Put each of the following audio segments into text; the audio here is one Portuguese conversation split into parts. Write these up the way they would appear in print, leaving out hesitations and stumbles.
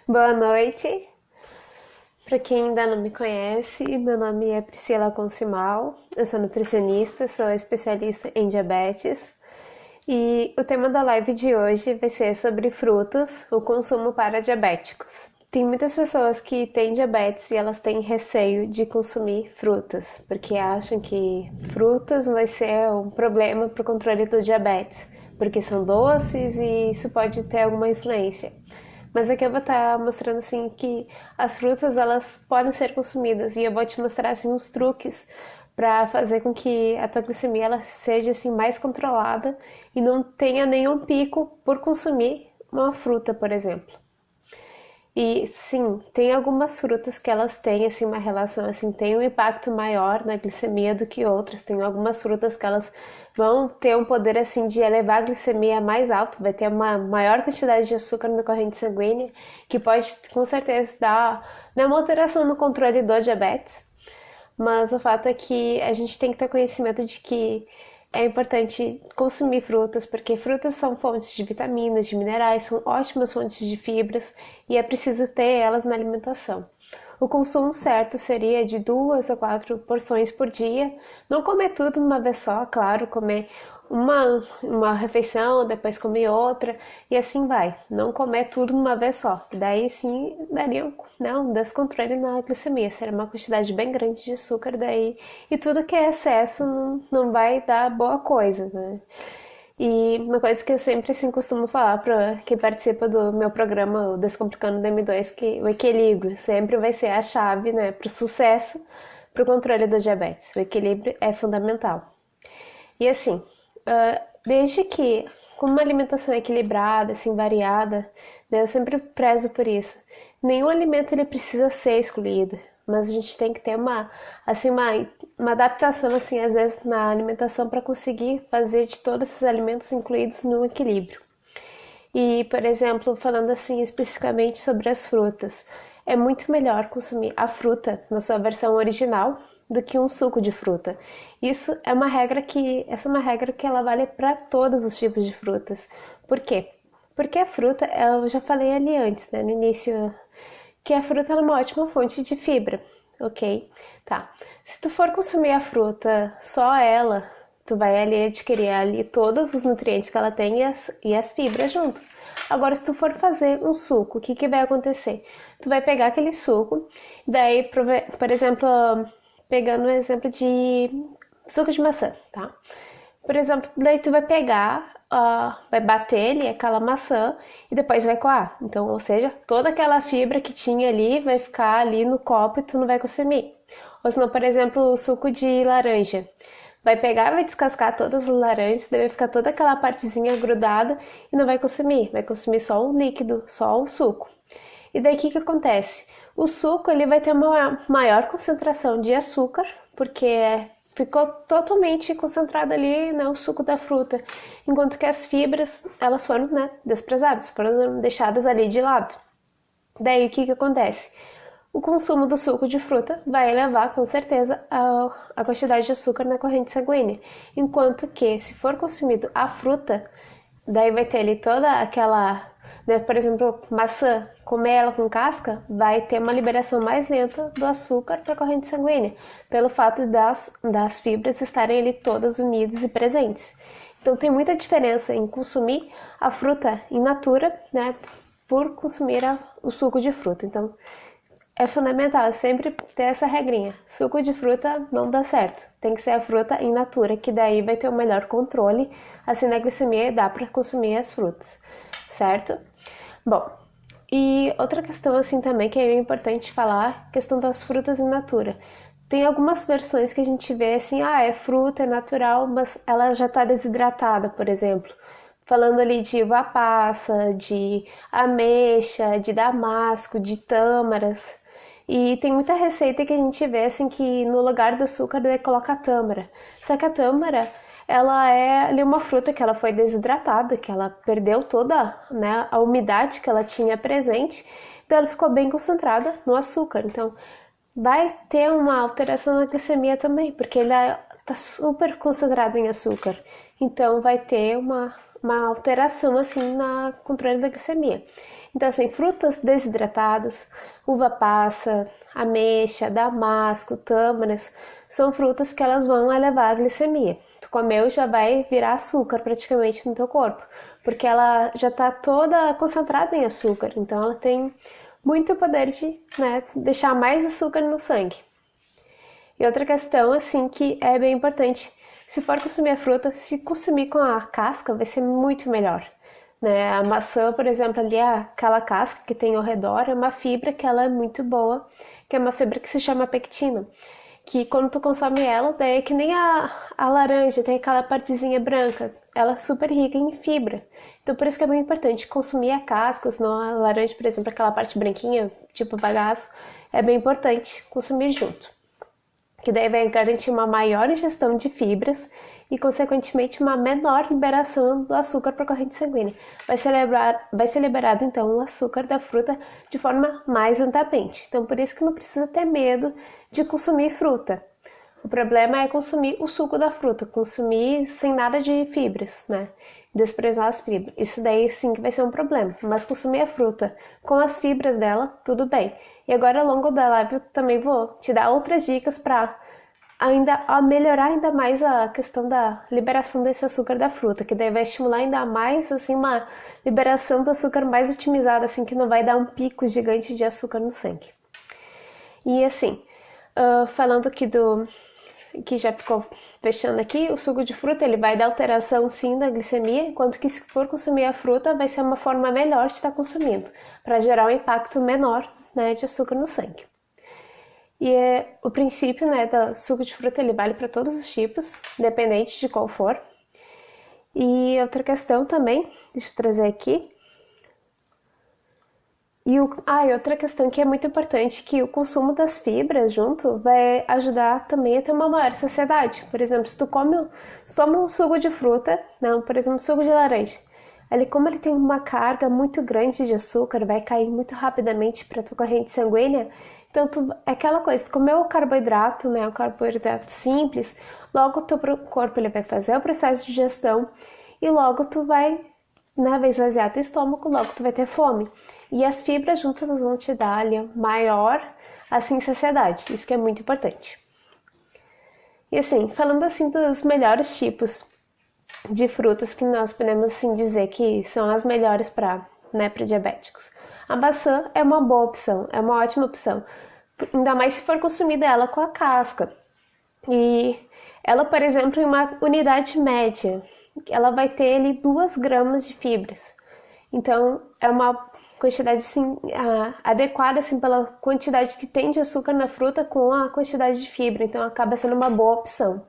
Boa noite. Para quem ainda não me conhece, meu nome é Priscila Concimal, eu sou nutricionista, sou especialista em diabetes e o tema da live de hoje vai ser sobre frutas, o consumo para diabéticos. Tem muitas pessoas que têm diabetes e elas têm receio de consumir frutas, porque acham que frutas vai ser um problema para o controle do diabetes, porque são doces e isso pode ter alguma influência. Mas aqui eu vou estar mostrando assim que as frutas elas podem ser consumidas e eu vou te mostrar assim uns truques para fazer com que a tua glicemia ela seja assim mais controlada e não tenha nenhum pico por consumir uma fruta, por exemplo. E sim, tem algumas frutas que elas têm assim uma relação assim, tem um impacto maior na glicemia do que outras. Tem algumas frutas que elas vão ter um poder assim de elevar a glicemia mais alto, vai ter uma maior quantidade de açúcar na corrente sanguínea, que pode com certeza dar, né, uma alteração no controle do diabetes. Mas o fato é que a gente tem que ter conhecimento de que é importante consumir frutas, porque frutas são fontes de vitaminas, de minerais, são ótimas fontes de fibras e é preciso ter elas na alimentação. O consumo certo seria de 2 a 4 porções por dia. Não comer tudo de uma vez só, claro, comer uma refeição, depois comer outra e assim vai. Não comer tudo de uma vez só. Daí sim daria um descontrole na glicemia. Seria uma quantidade bem grande de açúcar daí. E tudo que é excesso não vai dar boa coisa, né? E uma coisa que eu sempre assim costumo falar para quem participa do meu programa, o Descomplicando do M2, que o equilíbrio sempre vai ser a chave, né, para o sucesso, para o controle da diabetes. O equilíbrio é fundamental. E assim, desde que com uma alimentação equilibrada, assim, variada, né, eu sempre prezo por isso. Nenhum alimento ele precisa ser excluído, mas a gente tem que ter assim, uma adaptação, assim, às vezes na alimentação para conseguir fazer de todos esses alimentos incluídos no equilíbrio. E, por exemplo, falando assim especificamente sobre as frutas, é muito melhor consumir a fruta na sua versão original do que um suco de fruta. Essa é uma regra que ela vale para todos os tipos de frutas. Por quê? Porque a fruta, eu já falei ali antes, né, no início, que a fruta é uma ótima fonte de fibra, ok? Tá. Se tu for consumir a fruta, só ela, tu vai ali adquirir ali todos os nutrientes que ela tem e as fibras junto. Agora, se tu for fazer um suco, o que vai acontecer? Tu vai pegar aquele suco, daí, por exemplo, pegando o exemplo de suco de maçã, tá? Por exemplo, daí tu vai pegar, vai bater ali aquela maçã e depois vai coar. Então, ou seja, toda aquela fibra que tinha ali vai ficar ali no copo e tu não vai consumir. Ou senão, por exemplo, o suco de laranja. Vai pegar, vai descascar todas as laranjas, daí vai ficar toda aquela partezinha grudada e não vai consumir. Vai consumir só o líquido, só o suco. E daí o que acontece? O suco ele vai ter uma maior concentração de açúcar, porque ficou totalmente concentrado ali, né, o suco da fruta, enquanto que as fibras elas foram, né, desprezadas, foram deixadas ali de lado. Daí o que acontece? O consumo do suco de fruta vai elevar com certeza a quantidade de açúcar na corrente sanguínea, enquanto que se for consumido a fruta, daí vai ter ali toda aquela, né, por exemplo, maçã, comer ela com casca, vai ter uma liberação mais lenta do açúcar para a corrente sanguínea, pelo fato das fibras estarem ali todas unidas e presentes. Então tem muita diferença em consumir a fruta in natura, né, por consumir o suco de fruta. Então é fundamental sempre ter essa regrinha. Suco de fruta não dá certo. Tem que ser a fruta in natura, que daí vai ter o melhor controle, assim na glicemia dá para consumir as frutas, certo? Bom, e outra questão assim também que é importante falar, questão das frutas in natura. Tem algumas versões que a gente vê assim, é fruta, é natural, mas ela já está desidratada, por exemplo. Falando ali de uva passa, de ameixa, de damasco, de tâmaras. E tem muita receita que a gente vê assim que no lugar do açúcar ele coloca a tâmara. Só que a tâmara, ela é ali uma fruta que ela foi desidratada, que ela perdeu toda, né, a umidade que ela tinha presente, então ela ficou bem concentrada no açúcar. Então vai ter uma alteração na glicemia também, porque ele está super concentrado em açúcar. Então vai ter uma alteração assim na controle da glicemia. Então, assim, frutas desidratadas, uva passa, ameixa, damasco, tâmaras, são frutas que elas vão elevar a glicemia. Tu comeu, já vai virar açúcar praticamente no teu corpo, porque ela já está toda concentrada em açúcar, então ela tem muito poder de, né, deixar mais açúcar no sangue. E outra questão, assim, que é bem importante, se for consumir a fruta, se consumir com a casca, vai ser muito melhor. Né? A maçã, por exemplo, ali, aquela casca que tem ao redor, é uma fibra que ela é muito boa, que é uma fibra que se chama pectina, que quando tu consome ela, daí é que nem a laranja, tem aquela partezinha branca, ela é super rica em fibra. Então por isso que é bem importante consumir a casca, senão a laranja, por exemplo, aquela parte branquinha, tipo bagaço, é bem importante consumir junto. Que daí vai garantir uma maior ingestão de fibras e, consequentemente, uma menor liberação do açúcar para a corrente sanguínea. Vai ser liberado, então, o açúcar da fruta de forma mais lentamente. Então, por isso que não precisa ter medo de consumir fruta. O problema é consumir o suco da fruta, consumir sem nada de fibras, né? Desprezar as fibras. Isso daí sim que vai ser um problema. Mas consumir a fruta com as fibras dela, tudo bem. E agora, ao longo da live, eu também vou te dar outras dicas para melhorar ainda mais a questão da liberação desse açúcar da fruta, que daí vai estimular ainda mais, assim, uma liberação do açúcar mais otimizada, assim, que não vai dar um pico gigante de açúcar no sangue. E assim, falando aqui que já ficou fechando aqui, o suco de fruta ele vai dar alteração sim da glicemia, enquanto que se for consumir a fruta vai ser uma forma melhor de estar consumindo, para gerar um impacto menor, né, de açúcar no sangue. E o princípio, né, do suco de fruta ele vale para todos os tipos, independente de qual for. E outra questão também, deixa eu trazer aqui. E outra questão que é muito importante, que o consumo das fibras junto vai ajudar também a ter uma maior saciedade. Por exemplo, se tu toma um suco de fruta, não, por exemplo, um suco de laranja, como ele tem uma carga muito grande de açúcar, vai cair muito rapidamente para a tua corrente sanguínea. Então, é aquela coisa, tu comeu o carboidrato, né, o carboidrato simples, logo o teu corpo ele vai fazer o processo de digestão e logo tu vai esvaziar teu estômago, logo tu vai ter fome. E as fibras juntas elas vão te dar ali maior assim saciedade, isso que é muito importante. E assim, falando assim dos melhores tipos de frutas que nós podemos assim dizer que são as melhores para diabéticos. A maçã é uma boa opção, é uma ótima opção, ainda mais se for consumida ela com a casca. E ela, por exemplo, em uma unidade média, ela vai ter ali 2 gramas de fibras. Então, é uma quantidade assim, adequada assim, pela quantidade que tem de açúcar na fruta com a quantidade de fibra. Então, acaba sendo uma boa opção.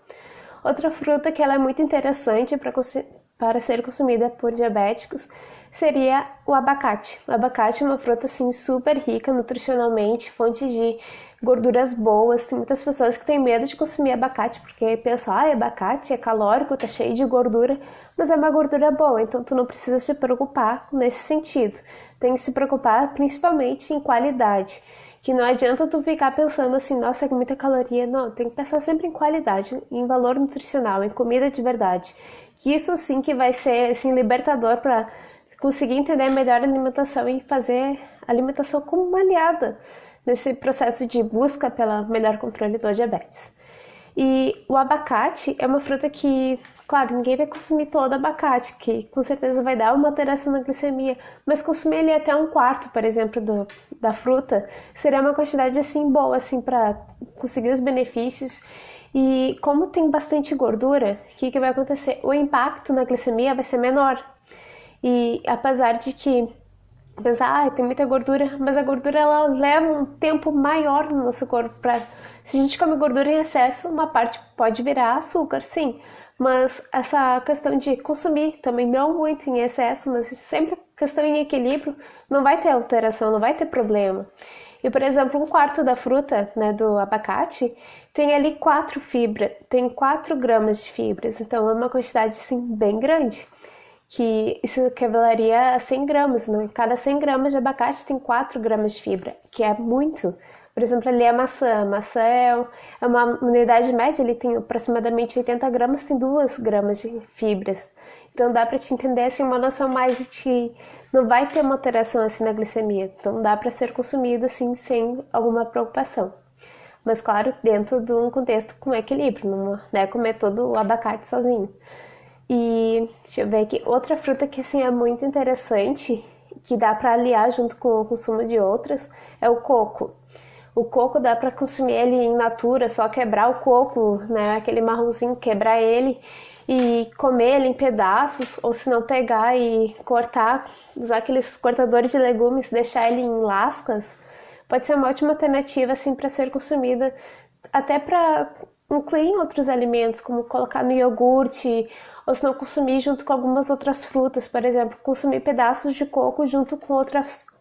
Outra fruta que ela é muito interessante para ser consumida por diabéticos seria o abacate. O abacate é uma fruta assim, super rica nutricionalmente, fonte de gorduras boas. Tem muitas pessoas que têm medo de consumir abacate porque pensam, abacate é calórico, tá cheio de gordura, mas é uma gordura boa, então tu não precisa se preocupar nesse sentido. Tem que se preocupar principalmente em qualidade. Que não adianta tu ficar pensando assim, nossa, que muita caloria. Não, tem que pensar sempre em qualidade, em valor nutricional, em comida de verdade. Que isso sim que vai ser assim, libertador para conseguir entender melhor a alimentação e fazer a alimentação como uma aliada nesse processo de busca pelo melhor controle do diabetes. E o abacate é uma fruta que, claro, ninguém vai consumir todo abacate, que com certeza vai dar uma alteração na glicemia, mas consumir ele até 1/4, por exemplo, da fruta, seria uma quantidade assim boa assim para conseguir os benefícios. E como tem bastante gordura, o que vai acontecer? O impacto na glicemia vai ser menor. E apesar de que pensar, tem muita gordura, mas a gordura ela leva um tempo maior no nosso corpo. Se a gente come gordura em excesso, uma parte pode virar açúcar, sim, mas essa questão de consumir também não muito em excesso, mas sempre questão em equilíbrio, não vai ter alteração, não vai ter problema. E, por exemplo, 1/4 da fruta, né, do abacate, tem ali 4 gramas de fibras, então é uma quantidade, sim, bem grande. Que isso equivaleria a 100 gramas, né? Cada 100 gramas de abacate tem 4 gramas de fibra, que é muito. Por exemplo, ali a maçã. A maçã é uma unidade média, ele tem aproximadamente 80 gramas, tem 2 gramas de fibras. Então dá para te entender assim uma noção mais de que não vai ter uma alteração assim na glicemia. Então dá para ser consumido assim sem alguma preocupação. Mas claro, dentro de um contexto com equilíbrio, não é comer todo o abacate sozinho. E deixa eu ver aqui, outra fruta que assim é muito interessante, que dá para aliar junto com o consumo de outras, é o coco. O coco dá para consumir ele in natura, só quebrar o coco, né, aquele marronzinho, quebrar ele e comer ele em pedaços, ou se não pegar e cortar, usar aqueles cortadores de legumes, deixar ele em lascas, pode ser uma ótima alternativa assim para ser consumida, até para incluir em outros alimentos, como colocar no iogurte, ou se não consumir junto com algumas outras frutas, por exemplo, consumir pedaços de coco junto com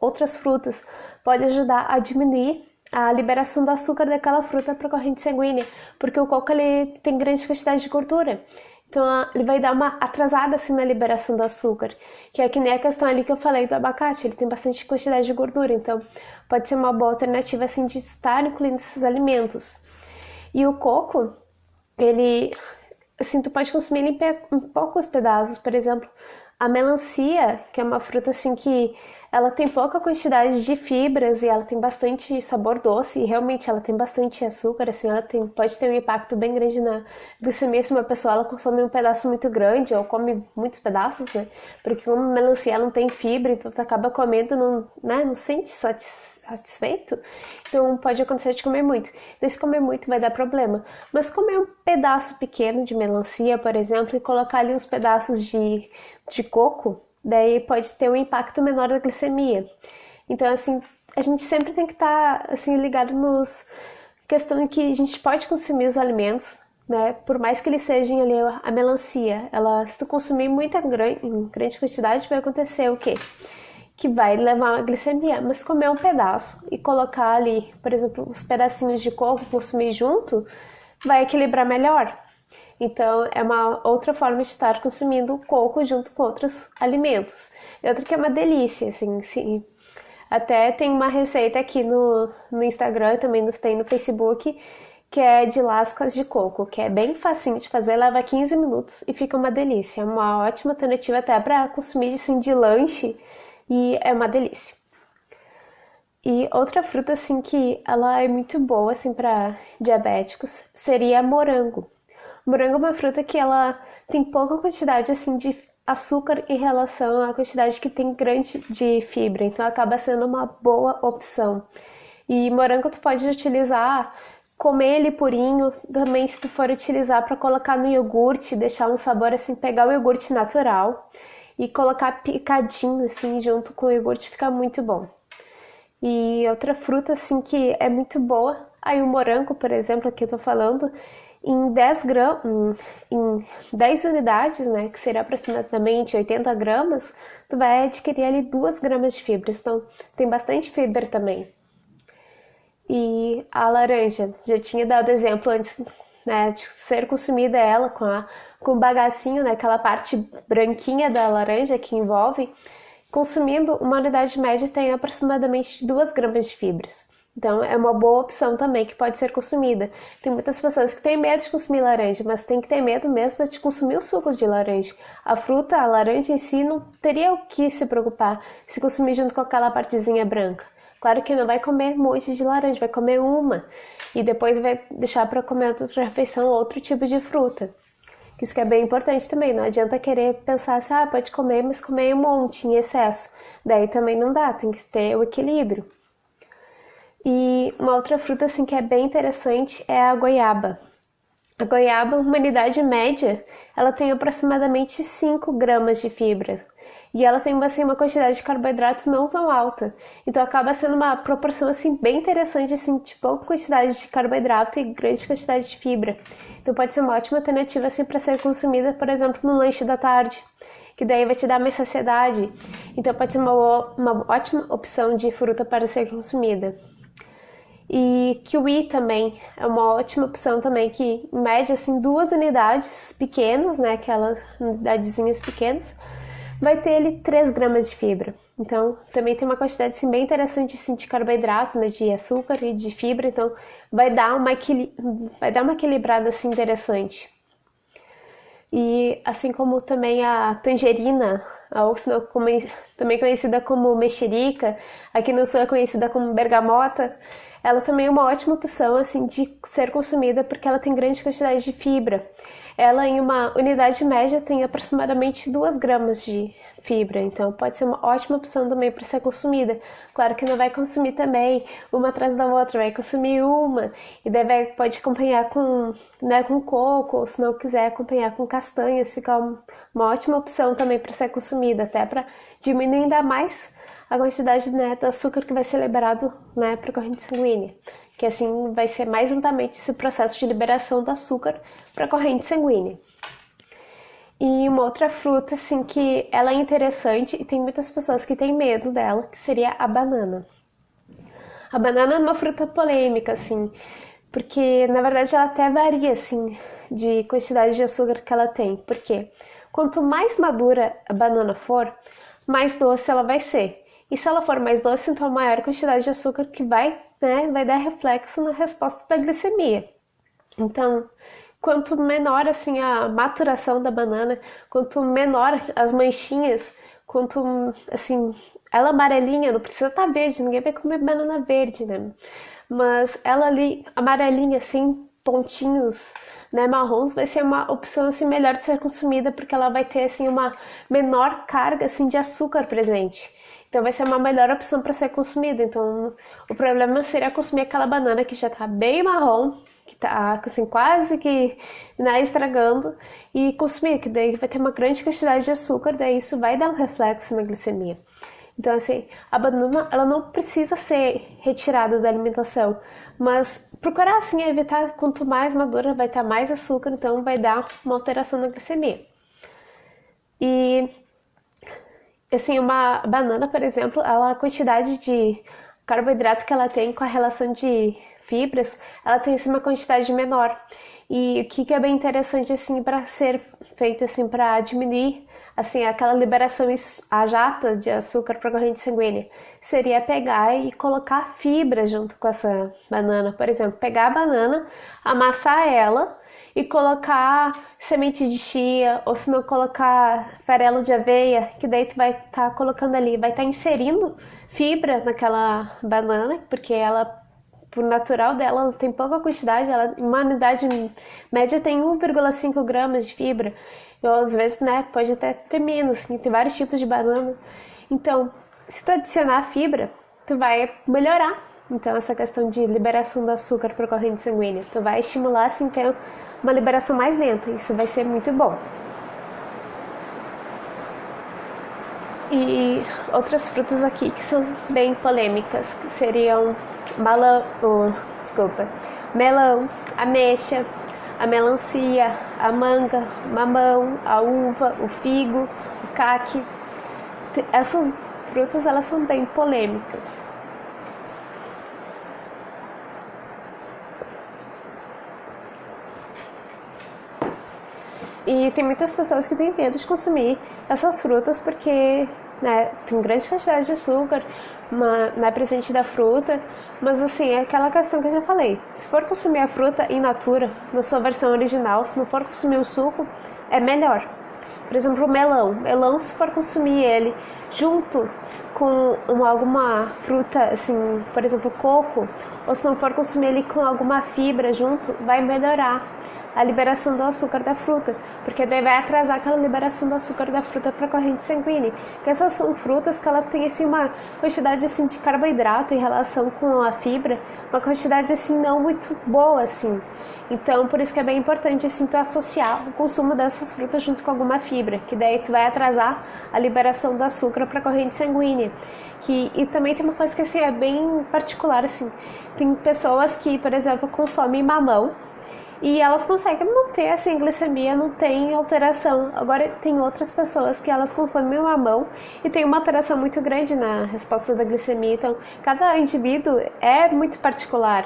outras frutas, pode ajudar a diminuir a liberação do açúcar daquela fruta para a corrente sanguínea, porque o coco ele tem grande quantidade de gordura. Então ele vai dar uma atrasada assim na liberação do açúcar, que é que nem a questão ali que eu falei do abacate, ele tem bastante quantidade de gordura, então pode ser uma boa alternativa assim de estar incluindo esses alimentos. E o coco, ele assim, tu pode consumir ele em poucos pedaços, por exemplo, a melancia, que é uma fruta assim que ela tem pouca quantidade de fibras e ela tem bastante sabor doce e realmente ela tem bastante açúcar, assim, pode ter um impacto bem grande na glicemia se uma pessoa ela consome um pedaço muito grande ou come muitos pedaços, né? Porque como melancia ela não tem fibra, então tu acaba comendo, não sente satisfeito, então pode acontecer de comer muito. Então, se comer muito vai dar problema. Mas comer um pedaço pequeno de melancia, por exemplo, e colocar ali uns pedaços de coco, daí pode ter um impacto menor da glicemia. Então, assim, a gente sempre tem que estar assim, ligado nos questão de que a gente pode consumir os alimentos, né? Por mais que eles sejam ali a melancia, se tu consumir em grande quantidade, vai acontecer o quê? Que vai levar a glicemia, mas comer um pedaço e colocar ali, por exemplo, os pedacinhos de coco, consumir junto, vai equilibrar melhor. Então, é uma outra forma de estar consumindo o coco junto com outros alimentos. E outra que é uma delícia, assim, sim. Até tem uma receita aqui no Instagram, também tem no Facebook, que é de lascas de coco, que é bem facinho de fazer, leva 15 minutos e fica uma delícia. É uma ótima alternativa até para consumir assim, de lanche e é uma delícia. E outra fruta assim que ela é muito boa assim para diabéticos seria morango. Morango é uma fruta que ela tem pouca quantidade assim de açúcar em relação à quantidade que tem grande de fibra, então acaba sendo uma boa opção. E morango tu pode utilizar, comer ele purinho, também se tu for utilizar para colocar no iogurte, deixar um sabor assim, pegar o iogurte natural e colocar picadinho assim junto com o iogurte, fica muito bom. E outra fruta assim que é muito boa, aí o morango, por exemplo, aqui eu tô falando, em 10 gramas, em 10 unidades, né, que seria aproximadamente 80 gramas, tu vai adquirir ali 2 gramas de fibra, então tem bastante fibra também. E a laranja, já tinha dado exemplo antes, né, de ser consumida ela com o bagacinho, né, aquela parte branquinha da laranja que envolve, consumindo uma unidade média tem aproximadamente 2 gramas de fibras. Então é uma boa opção também que pode ser consumida. Tem muitas pessoas que têm medo de consumir laranja, mas tem que ter medo mesmo de consumir o suco de laranja. A fruta, a laranja em si, não teria o que se preocupar se consumir junto com aquela partezinha branca. Claro que não vai comer um monte de laranja, vai comer uma e depois vai deixar para comer outra refeição outro tipo de fruta. Isso que é bem importante também, não adianta querer pensar assim, pode comer, mas comer um monte em excesso. Daí também não dá, tem que ter o equilíbrio. E uma outra fruta assim que é bem interessante é a goiaba. A goiaba, uma unidade média, ela tem aproximadamente 5 gramas de fibra. E ela tem assim, uma quantidade de carboidratos não tão alta. Então acaba sendo uma proporção assim, bem interessante assim, de pouca quantidade de carboidrato e grande quantidade de fibra. Então pode ser uma ótima alternativa assim, para ser consumida, por exemplo, no lanche da tarde, que daí vai te dar mais saciedade. Então pode ser uma ótima opção de fruta para ser consumida. E kiwi também é uma ótima opção também, que em média assim 2 unidades pequenas, né, aquelas unidadezinhas pequenas, vai ter ele 3 gramas de fibra. Então também tem uma quantidade assim, bem interessante assim, de carboidrato, né, de açúcar e de fibra, então vai dar uma equilibrada assim, interessante. E assim como também a tangerina, ou também conhecida como mexerica, aqui no sul é conhecida como bergamota, ela também é uma ótima opção assim de ser consumida porque ela tem grande quantidade de fibra. Ela em uma unidade média tem aproximadamente 2 gramas de fibra, então pode ser uma ótima opção também para ser consumida. Claro que não vai consumir também uma atrás da outra, vai consumir uma e daí pode acompanhar com, né, com coco, ou se não quiser acompanhar com castanhas, fica uma ótima opção também para ser consumida, até para diminuir ainda mais a quantidade, né, do açúcar que vai ser liberado, né, para a corrente sanguínea, que assim vai ser mais lentamente esse processo de liberação do açúcar para a corrente sanguínea. E uma outra fruta, assim, que ela é interessante e tem muitas pessoas que têm medo dela, que seria a banana. A banana é uma fruta polêmica, assim, porque na verdade ela até varia, assim, de quantidade de açúcar que ela tem. Por quê? Quanto mais madura a banana for, mais doce ela vai ser. E se ela for mais doce, então maior a quantidade de açúcar que vai, né, vai dar reflexo na resposta da glicemia. Então, quanto menor assim a maturação da banana, quanto menor as manchinhas, quanto assim, ela amarelinha, não precisa estar verde, ninguém vai comer banana verde, né? Mas ela ali amarelinha assim, pontinhos, né, marrons, vai ser uma opção assim melhor de ser consumida porque ela vai ter assim uma menor carga assim de açúcar presente. Então vai ser uma melhor opção para ser consumida. Então o problema seria consumir aquela banana que já está bem marrom, que tá assim quase que, né, estragando, e consumir, que daí vai ter uma grande quantidade de açúcar, daí isso vai dar um reflexo na glicemia. Então assim, a banana ela não precisa ser retirada da alimentação, mas procurar assim evitar, quanto mais madura vai estar mais açúcar, então vai dar uma alteração na glicemia. E assim, uma banana, por exemplo, a quantidade de carboidrato que ela tem com a relação de fibras, ela tem assim, uma quantidade menor. E o que é bem interessante assim para ser feito assim para diminuir assim aquela liberação a jata de açúcar para a corrente sanguínea, seria pegar e colocar fibra junto com essa banana, por exemplo, pegar a banana, amassar ela e colocar semente de chia, ou se não colocar farelo de aveia, que daí tu vai estar colocando ali, vai estar inserindo fibra naquela banana, porque ela, por natural dela, ela tem pouca quantidade, ela, uma unidade média tem 1,5 gramas de fibra, ou às vezes, né, pode até ter menos, tem vários tipos de banana. Então, se tu adicionar fibra, tu vai melhorar então essa questão de liberação do açúcar para a corrente sanguínea. Tu vai estimular assim ter uma liberação mais lenta, isso vai ser muito bom. E outras frutas aqui que são bem polêmicas, que seriam melão, ameixa, a melancia, a manga, o mamão, a uva, o figo, o caqui. Essas frutas elas são bem polêmicas. E tem muitas pessoas que têm medo de consumir essas frutas porque, né, tem grande quantidade de açúcar na presente da fruta, mas assim, é aquela questão que eu já falei. Se for consumir a fruta in natura, na sua versão original, se não for consumir o suco, é melhor. Por exemplo, o melão, se for consumir ele junto com alguma fruta, assim, por exemplo, coco, ou se não for consumir ele com alguma fibra junto, vai melhorar a liberação do açúcar da fruta, porque daí vai atrasar aquela liberação do açúcar da fruta para a corrente sanguínea. Porque essas são frutas que elas têm assim uma quantidade assim de carboidrato em relação com a fibra, uma quantidade assim não muito boa assim. Então, por isso que é bem importante assim tu associar o consumo dessas frutas junto com alguma fibra, que daí tu vai atrasar a liberação do açúcar para a corrente sanguínea. E também tem uma coisa que assim é bem particular assim. Tem pessoas que, por exemplo, consomem mamão e elas conseguem manter assim, a glicemia, não tem alteração. Agora tem outras pessoas que elas consomem mamão e tem uma alteração muito grande na resposta da glicemia. Então, cada indivíduo é muito particular.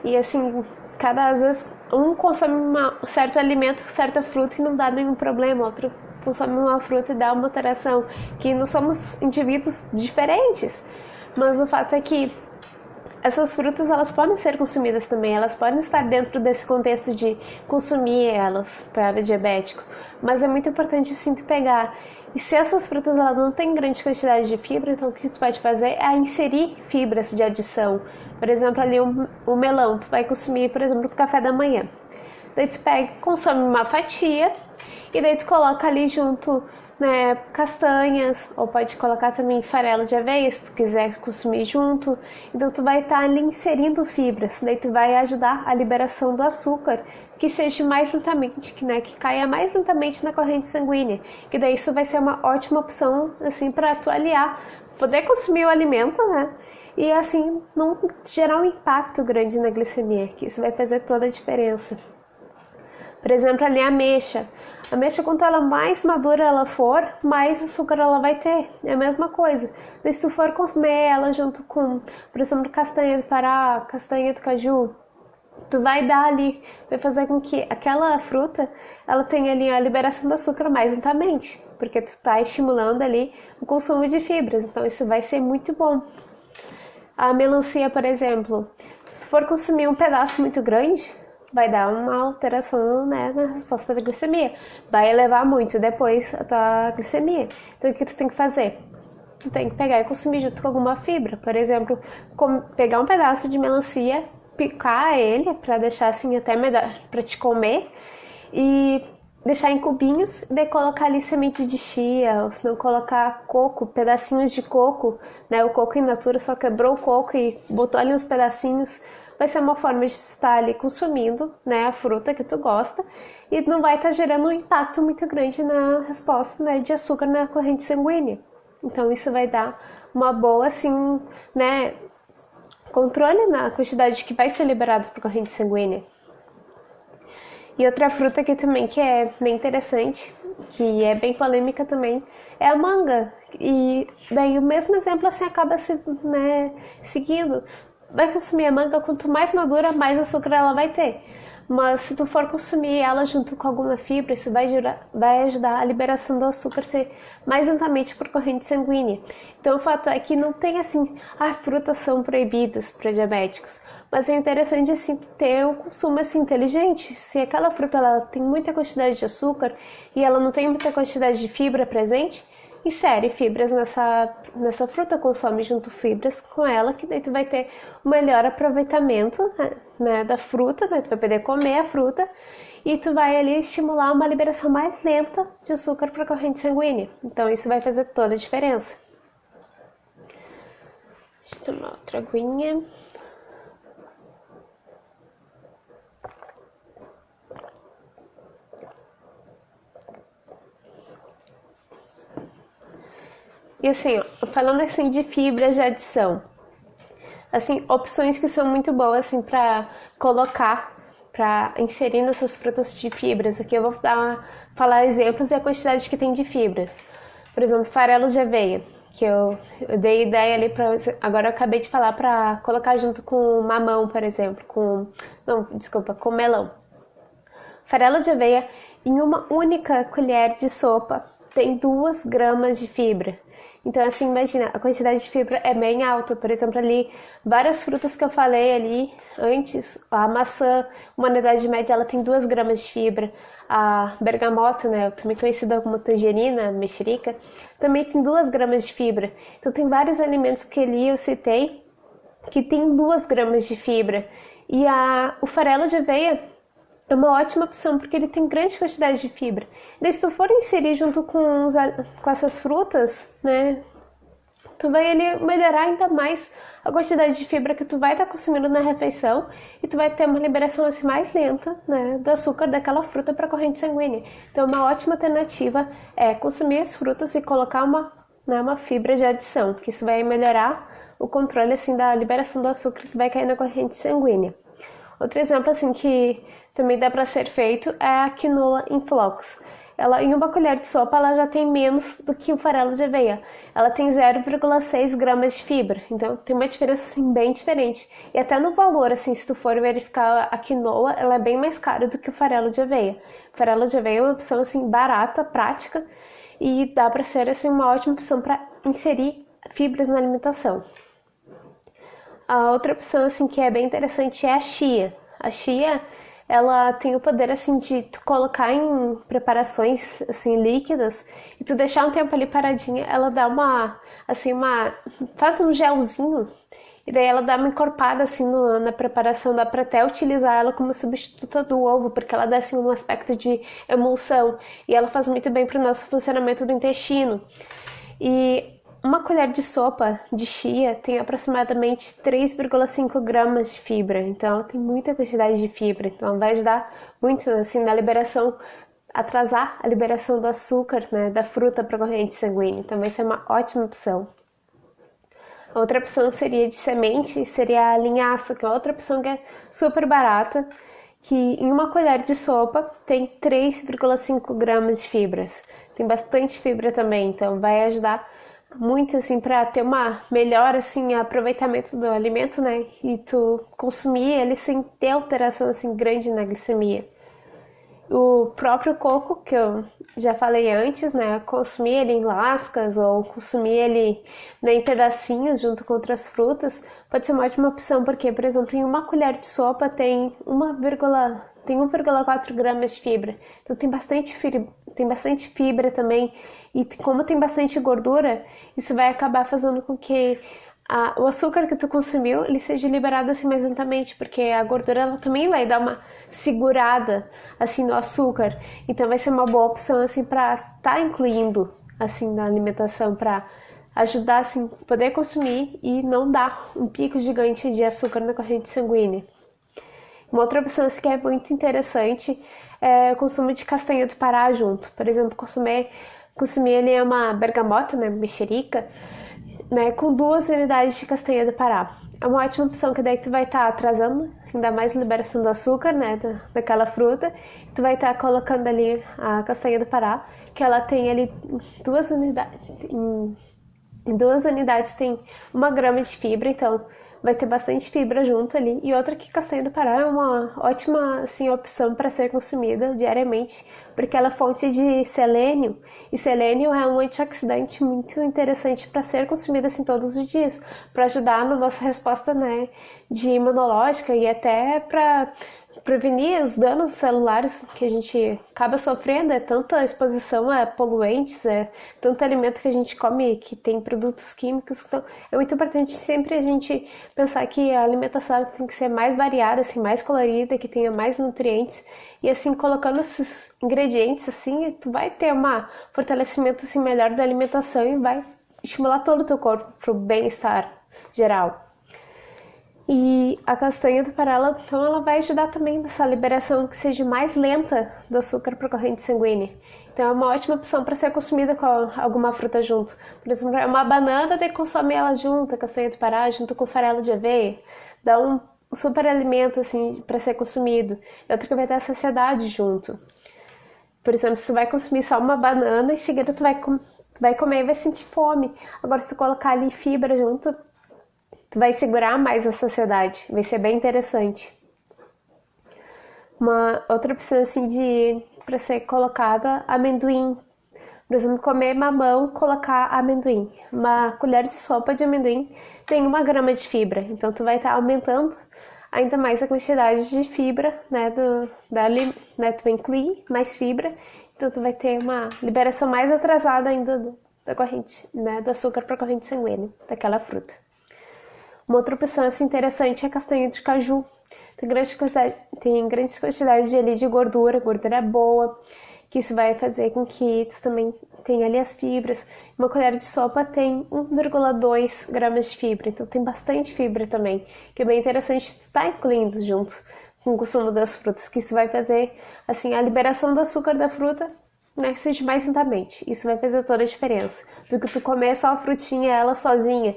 E assim, às vezes um consome um certo alimento, certa fruta e não dá nenhum problema, outro consome uma fruta e dá uma alteração, que nós somos indivíduos diferentes. Mas o fato é que essas frutas elas podem ser consumidas também, elas podem estar dentro desse contexto de consumir elas para diabético, mas é muito importante sim tu pegar. E se essas frutas elas não têm grande quantidade de fibra, então o que tu pode fazer é inserir fibras de adição. Por exemplo, ali o melão, tu vai consumir, por exemplo, no café da manhã. Daí tu pega e consome uma fatia e daí tu coloca ali junto, né, castanhas, ou pode colocar também farelo de aveia se tu quiser consumir junto. Então tu vai estar ali inserindo fibras, daí tu vai ajudar a liberação do açúcar, que seja mais lentamente, que caia mais lentamente na corrente sanguínea. Que daí isso vai ser uma ótima opção assim para tu aliar, poder consumir o alimento, né? E assim não gerar um impacto grande na glicemia, que isso vai fazer toda a diferença. Por exemplo, ali a ameixa. A ameixa, quanto ela mais madura ela for, mais açúcar ela vai ter. É a mesma coisa. Mas se tu for comer ela junto com, por exemplo, castanha do Pará, castanha do caju, tu vai dar ali, vai fazer com que aquela fruta, ela tenha ali a liberação do açúcar mais lentamente. Porque tu tá estimulando ali o consumo de fibras. Então isso vai ser muito bom. A melancia, por exemplo, se for consumir um pedaço muito grande, vai dar uma alteração, né, na resposta da glicemia. Vai elevar muito depois a tua glicemia. Então o que tu tem que fazer? Tu tem que pegar e consumir junto com alguma fibra. Por exemplo, pegar um pedaço de melancia, picar ele para deixar assim até melhor para te comer e deixar em cubinhos e daí colocar ali semente de chia, ou se não colocar coco, pedacinhos de coco, né? O coco in natura só quebrou o coco e botou ali uns pedacinhos. Vai ser uma forma de estar ali consumindo, né, a fruta que tu gosta e não vai estar gerando um impacto muito grande na resposta, né, de açúcar na corrente sanguínea. Então isso vai dar uma boa, assim, né, controle na quantidade que vai ser liberado por corrente sanguínea. E outra fruta aqui também que é bem interessante, que é bem polêmica também, é a manga. E daí o mesmo exemplo assim acaba se, né, seguindo. Vai consumir a manga, quanto mais madura, mais açúcar ela vai ter. Mas se tu for consumir ela junto com alguma fibra, isso vai ajudar a liberação do açúcar ser mais lentamente por corrente sanguínea. Então o fato é que não tem assim, frutas são proibidas para diabéticos. Mas é interessante assim ter um consumo assim inteligente. Se aquela fruta ela tem muita quantidade de açúcar e ela não tem muita quantidade de fibra presente, insere fibras nessa fruta, consome junto fibras com ela, que daí tu vai ter um melhor aproveitamento, né, da fruta, né, tu vai poder comer a fruta e tu vai ali estimular uma liberação mais lenta de açúcar para a corrente sanguínea. Então isso vai fazer toda a diferença. Deixa eu tomar outra aguinha. E assim, falando assim de fibras de adição, assim, opções que são muito boas assim para colocar, para inserir nessas frutas de fibras. Aqui eu vou falar exemplos e a quantidade que tem de fibras. Por exemplo, farelo de aveia, que eu dei ideia ali para, agora eu acabei de falar para colocar junto com mamão, por exemplo, com melão. Farelo de aveia em uma única colher de sopa tem 2 gramas de fibra. Então, assim, imagina, a quantidade de fibra é bem alta. Por exemplo, ali, várias frutas que eu falei ali antes, a maçã, uma unidade média, ela tem 2 gramas de fibra. A bergamota, né, também conhecida como tangerina, mexerica, também tem 2 gramas de fibra. Então, tem vários alimentos que ali eu citei que tem 2 gramas de fibra. E o farelo de aveia é uma ótima opção porque ele tem grande quantidade de fibra. Daí se tu for inserir junto com essas frutas, né, tu vai ali melhorar ainda mais a quantidade de fibra que tu vai estar consumindo na refeição e tu vai ter uma liberação assim mais lenta, né, do açúcar daquela fruta para a corrente sanguínea. Então uma ótima alternativa é consumir as frutas e colocar uma fibra de adição, que isso vai melhorar o controle assim da liberação do açúcar que vai cair na corrente sanguínea. Outro exemplo assim que também dá para ser feito é a quinoa em flocos. Ela, em uma colher de sopa, ela já tem menos do que o farelo de aveia. Ela tem 0,6 gramas de fibra. Então, tem uma diferença, assim, bem diferente. E até no valor, assim, se tu for verificar a quinoa, ela é bem mais cara do que o farelo de aveia. O farelo de aveia é uma opção, assim, barata, prática. E dá para ser, assim, uma ótima opção para inserir fibras na alimentação. A outra opção assim que é bem interessante é a chia. A chia, ela tem o poder assim de tu colocar em preparações assim líquidas e tu deixar um tempo ali paradinha, ela dá uma faz um gelzinho e daí ela dá uma encorpada assim na preparação, dá pra até utilizar ela como substituta do ovo, porque ela dá assim um aspecto de emulsão e ela faz muito bem pro nosso funcionamento do intestino. E uma colher de sopa de chia tem aproximadamente 3,5 gramas de fibra, então ela tem muita quantidade de fibra, então vai ajudar muito assim na liberação, atrasar a liberação do açúcar, né, da fruta para a corrente sanguínea, então vai ser uma ótima opção. A outra opção seria de semente, seria a linhaça, que é outra opção que é super barata, que em uma colher de sopa tem 3,5 gramas de fibras. Tem bastante fibra também, então vai ajudar muito assim para ter uma melhor assim aproveitamento do alimento, né? E tu consumir ele sem ter alteração assim grande na glicemia. O próprio coco, que eu já falei antes, né? Consumir ele em lascas ou consumir ele, né, em pedacinhos junto com outras frutas pode ser uma ótima opção, porque, por exemplo, em uma colher de sopa tem 1,4 gramas de fibra. Então tem bastante fibra também. E como tem bastante gordura, isso vai acabar fazendo com que o açúcar que tu consumiu ele seja liberado assim mais lentamente, porque a gordura ela também vai dar uma segurada assim no açúcar, então vai ser uma boa opção assim para tá incluindo assim na alimentação para ajudar assim poder consumir e não dar um pico gigante de açúcar na corrente sanguínea. Uma outra opção assim, que é muito interessante é o consumo de castanha do Pará junto, por exemplo, consumir ele uma bergamota, né, mexerica, né, com 2 unidades de castanha do Pará. É uma ótima opção, que daí tu vai estar atrasando ainda mais a liberação do açúcar, né, daquela fruta. Tu vai estar colocando ali a castanha do Pará, que ela tem ali 2 unidades, em 2 unidades tem 1 grama de fibra, então vai ter bastante fibra junto ali. E outra que castanha do Pará é uma ótima assim, opção para ser consumida diariamente, porque ela é fonte de selênio, e selênio é um antioxidante muito interessante para ser consumido assim todos os dias, para ajudar na nossa resposta, né, de imunológica e até para prevenir os danos celulares que a gente acaba sofrendo. É tanta exposição a poluentes, é tanto alimento que a gente come que tem produtos químicos, então é muito importante sempre a gente pensar que a alimentação tem que ser mais variada, assim, mais colorida, que tenha mais nutrientes, e assim colocando esses ingredientes assim, tu vai ter um fortalecimento assim melhor da alimentação e vai estimular todo o teu corpo para o bem-estar geral. E a castanha do Pará, então, ela vai ajudar também nessa liberação que seja mais lenta do açúcar para a corrente sanguínea. Então é uma ótima opção para ser consumida com alguma fruta junto. Por exemplo, uma banana, daí consome ela junto, a castanha do Pará, junto com farelo de aveia. Dá um super alimento assim para ser consumido. E outra que vai ter a saciedade junto. Por exemplo, se tu vai consumir só uma banana, em seguida tu vai comer e vai sentir fome. Agora, se tu colocar ali fibra junto, tu vai segurar mais a saciedade, vai ser bem interessante. Uma outra opção assim de para ser colocada amendoim. Por exemplo, comer mamão, colocar amendoim. Uma colher de sopa de amendoim tem 1 grama de fibra, então tu vai estar aumentando ainda mais a quantidade de fibra, né, né, tu vai incluir mais fibra, então tu vai ter uma liberação mais atrasada ainda da corrente, né, do açúcar para a corrente sanguínea daquela fruta. Uma outra opção assim, interessante é a castanha de caju. Tem grandes quantidades de gordura boa, que isso vai fazer com que tu também tenha ali as fibras. Uma colher de sopa tem 1,2 gramas de fibra, então tem bastante fibra também, que é bem interessante tu estar incluindo junto com o consumo das frutas, que isso vai fazer assim a liberação do açúcar da fruta, né, que seja mais lentamente. Isso vai fazer toda a diferença do que tu comer só a frutinha ela sozinha.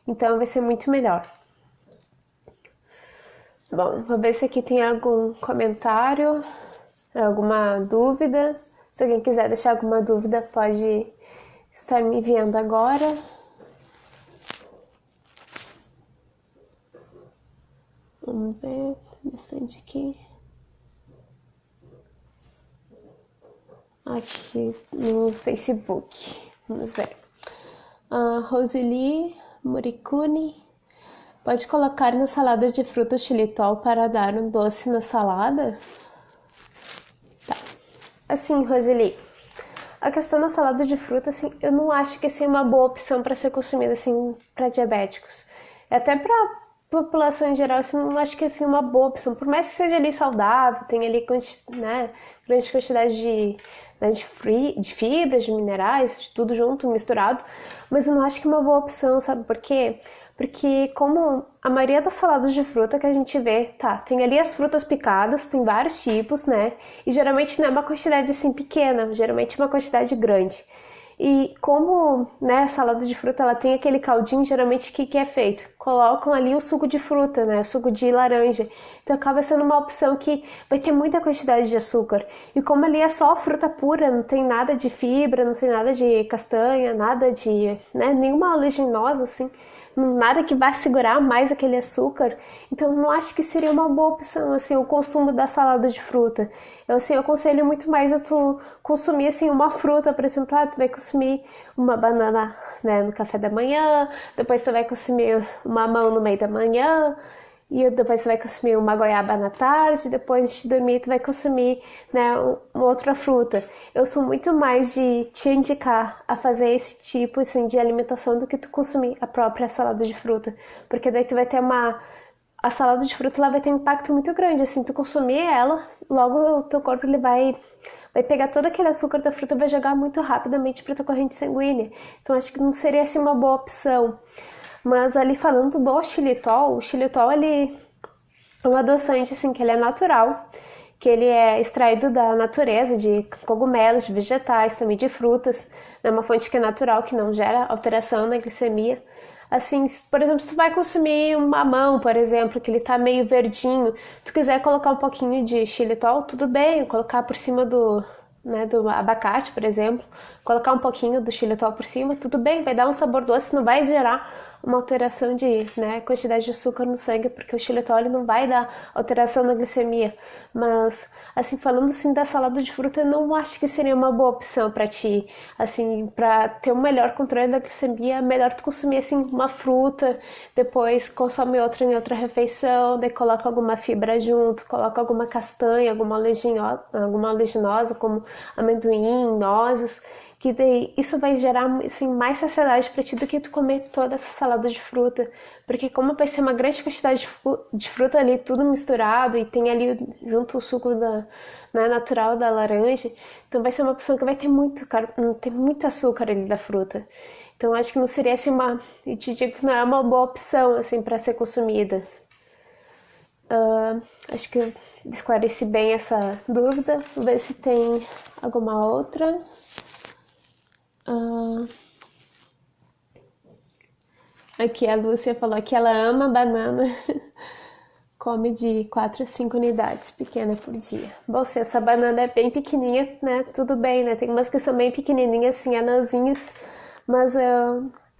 Então vai ser muito melhor. Bom, vou ver se aqui tem algum comentário, alguma dúvida. Se alguém quiser deixar alguma dúvida, pode estar me enviando agora. Vamos ver, tem bastante aqui. Aqui no Facebook. Vamos ver. Roseli Moricuni. Pode colocar na salada de frutas xilitol para dar um doce na salada? Tá. Assim, Roseli, a questão da salada de fruta, assim, eu não acho que seja uma boa opção para ser consumida, assim, para diabéticos. Até para população em geral, assim, não acho que é assim, uma boa opção. Por mais que seja ali saudável, tenha ali, né, grande quantidade né, de fibras, de minerais, de tudo junto, misturado. Mas eu não acho que é uma boa opção, sabe por quê? Porque como a maioria das saladas de fruta que a gente vê, tá, tem ali as frutas picadas, tem vários tipos, né? E geralmente não é uma quantidade assim pequena, geralmente é uma quantidade grande. E como, né, a salada de fruta ela tem aquele caldinho, geralmente o que é feito? Colocam ali o suco de fruta, né, o suco de laranja. Então acaba sendo uma opção que vai ter muita quantidade de açúcar. E como ali é só fruta pura, não tem nada de fibra, não tem nada de castanha, nada de, né, nenhuma oleaginosa assim, nada que vá segurar mais aquele açúcar. Então não acho que seria uma boa opção assim o consumo da salada de fruta. Eu assim, eu aconselho muito mais a tu consumir assim uma fruta, por exemplo, tu vai consumir uma banana, né, no café da manhã, depois tu vai consumir uma mamão no meio da manhã, e depois você vai consumir uma goiaba na tarde, depois de dormir tu vai consumir, né, uma outra fruta. Eu sou muito mais de te indicar a fazer esse tipo assim, de alimentação do que tu consumir a própria salada de fruta, porque daí tu vai ter a salada de fruta ela vai ter um impacto muito grande, assim, tu consumir ela, logo o teu corpo ele vai pegar todo aquele açúcar da fruta e vai jogar muito rapidamente para tua corrente sanguínea. Então acho que não seria assim uma boa opção. Mas ali falando do xilitol, o xilitol ele é um adoçante assim que ele é natural, que ele é extraído da natureza, de cogumelos, de vegetais, também de frutas. É uma fonte que é natural, que não gera alteração na glicemia. Assim, por exemplo, se tu vai consumir um mamão, por exemplo, que ele tá meio verdinho, tu quiser colocar um pouquinho de xilitol, tudo bem, colocar por cima né, do abacate, por exemplo, colocar um pouquinho do xilitol por cima, tudo bem, vai dar um sabor doce, não vai gerar uma alteração de, né, quantidade de açúcar no sangue, porque o xilitol ele não vai dar alteração na glicemia. Mas, assim, falando assim da salada de fruta, eu não acho que seria uma boa opção para ti. Assim, para ter um melhor controle da glicemia, é melhor tu consumir assim uma fruta, depois consome outra em outra refeição, daí coloca alguma fibra junto, coloca alguma castanha, alguma oleaginosa, como amendoim, nozes, que daí isso vai gerar assim, mais saciedade para ti do que tu comer toda essa salada de fruta, porque como vai ser uma grande quantidade de fruta ali, tudo misturado, e tem ali junto o suco né, natural da laranja, então vai ser uma opção que vai ter tem muito açúcar ali da fruta. Então acho que não seria assim eu te digo que não é uma boa opção assim para ser consumida. Acho que eu esclareci bem essa dúvida. Vou ver se tem alguma outra. Aqui a Lúcia falou que ela ama banana. Come de 4 a 5 unidades pequena por dia. Bom, se essa banana é bem pequenininha, né? Tudo bem, né? Tem umas que são bem pequenininhas, assim, anãzinhas. Mas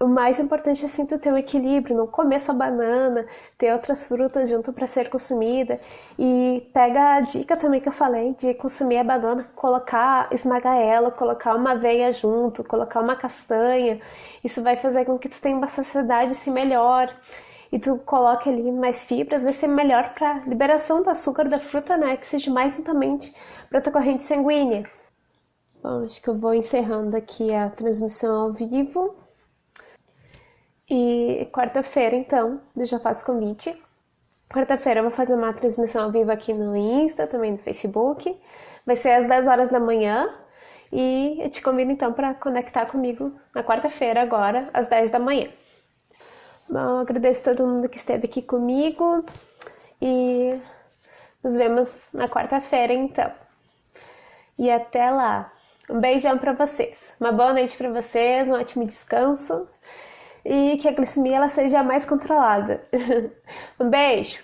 o mais importante é, assim, tu ter um equilíbrio. Não comer só banana, ter outras frutas junto para ser consumida. E pega a dica também que eu falei de consumir a banana, esmagar ela, colocar uma aveia junto, colocar uma castanha. Isso vai fazer com que tu tenha uma saciedade, assim, melhor e tu coloca ali mais fibras, vai ser melhor para liberação do açúcar da fruta, né? Que seja mais lentamente para tua corrente sanguínea. Bom, acho que eu vou encerrando aqui a transmissão ao vivo. E quarta-feira, então, eu já faço convite. Quarta-feira eu vou fazer uma transmissão ao vivo aqui no Insta, também no Facebook. Vai ser às 10 horas da manhã. E eu te convido então para conectar comigo na quarta-feira, agora, às 10 da manhã. Bom, agradeço a todo mundo que esteve aqui comigo e nos vemos na quarta-feira, então. E até lá. Um beijão para vocês. Uma boa noite para vocês, um ótimo descanso e que a glicemia ela seja mais controlada. Um beijo.